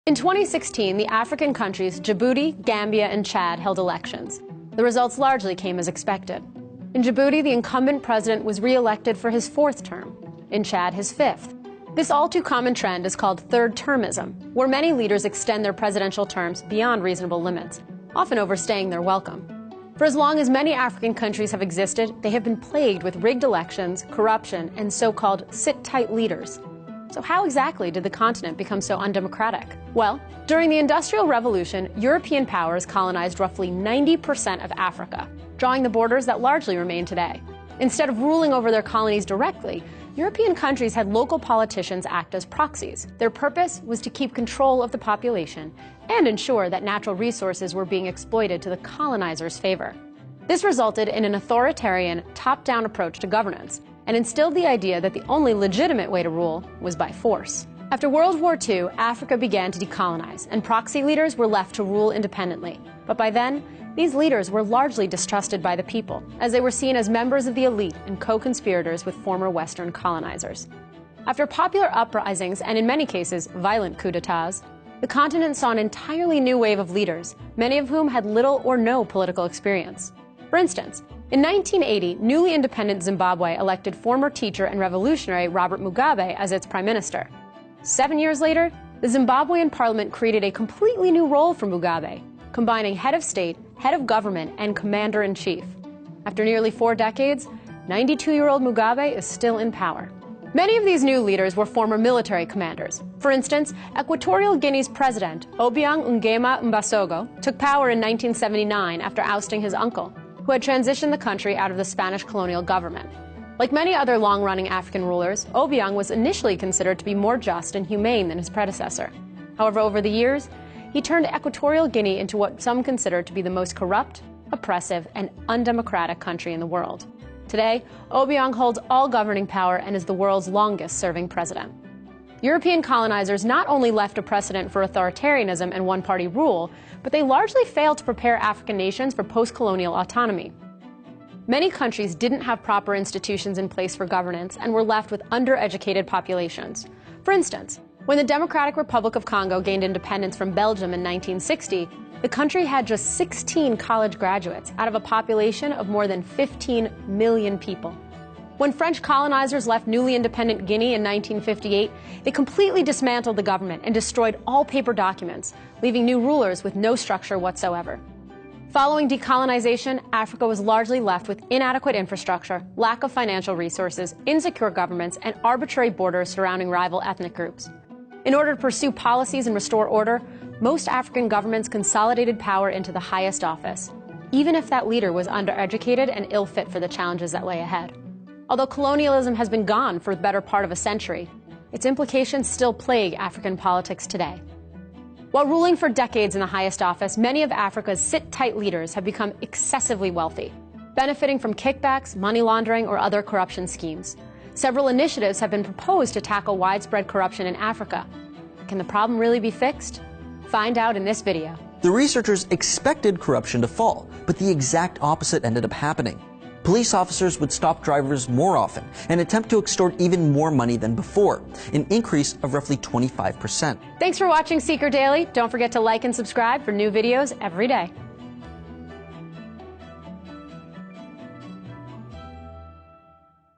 In 2016, the African countries Djibouti, Gambia, and Chad held elections. The results largely came as expected. In Djibouti, the incumbent president was re-elected for his fourth term. In Chad, his fifth. This all-too-common trend is called third-termism, where many leaders extend their presidential terms beyond reasonable limits, often overstaying their welcome. For as long as many African countries have existed, they have been plagued with rigged elections, corruption, and so-called sit-tight leaders. So how exactly did the continent become so undemocratic? Well, during the Industrial Revolution, European powers colonized roughly 90% of Africa, drawing the borders that largely remain today. Instead of ruling over their colonies directly, European countries had local politicians act as proxies. Their purpose was to keep control of the population and ensure that natural resources were being exploited to the colonizers' favor. This resulted in an authoritarian, top-down approach to governance, and instilled the idea that the only legitimate way to rule was by force. After World War II, Africa began to decolonize, and proxy leaders were left to rule independently. But by then, these leaders were largely distrusted by the people, as they were seen as members of the elite and co-conspirators with former Western colonizers. After popular uprisings, and in many cases, violent coups d'etats, the continent saw an entirely new wave of leaders, many of whom had little or no political experience. For instance, in 1980, newly independent Zimbabwe elected former teacher and revolutionary Robert Mugabe as its prime minister. 7 years later, the Zimbabwean parliament created a completely new role for Mugabe, combining head of state, head of government, and commander-in-chief. After nearly 4 decades, 92-year-old Mugabe is still in power. Many of these new leaders were former military commanders. For instance, Equatorial Guinea's president, Obiang Nguema Mbasogo, took power in 1979 after ousting his uncle, who had transitioned the country out of the Spanish colonial government. Like many other long-running African rulers, Obiang was initially considered to be more just and humane than his predecessor. However, over the years, he turned Equatorial Guinea into what some consider to be the most corrupt, oppressive, and undemocratic country in the world. Today, Obiang holds all governing power and is the world's longest-serving president. European colonizers not only left a precedent for authoritarianism and one-party rule, but they largely failed to prepare African nations for post-colonial autonomy. Many countries didn't have proper institutions in place for governance and were left with undereducated populations. For instance, when the Democratic Republic of Congo gained independence from Belgium in 1960, the country had just 16 college graduates out of a population of more than 15 million people. When French colonizers left newly independent Guinea in 1958, they completely dismantled the government and destroyed all paper documents, leaving new rulers with no structure whatsoever. Following decolonization, Africa was largely left with inadequate infrastructure, lack of financial resources, insecure governments, and arbitrary borders surrounding rival ethnic groups. In order to pursue policies and restore order, most African governments consolidated power into the highest office, even if that leader was undereducated and ill-fit for the challenges that lay ahead. Although colonialism has been gone for the better part of a century, its implications still plague African politics today. While ruling for decades in the highest office, many of Africa's sit-tight leaders have become excessively wealthy, benefiting from kickbacks, money laundering, or other corruption schemes. Several initiatives have been proposed to tackle widespread corruption in Africa. Can the problem really be fixed? Find out in this video. The researchers expected corruption to fall, but the exact opposite ended up happening. Police officers would stop drivers more often and attempt to extort even more money than before, an increase of roughly 25%. Thanks for watching Seeker Daily. Don't forget to like and subscribe for new videos every day.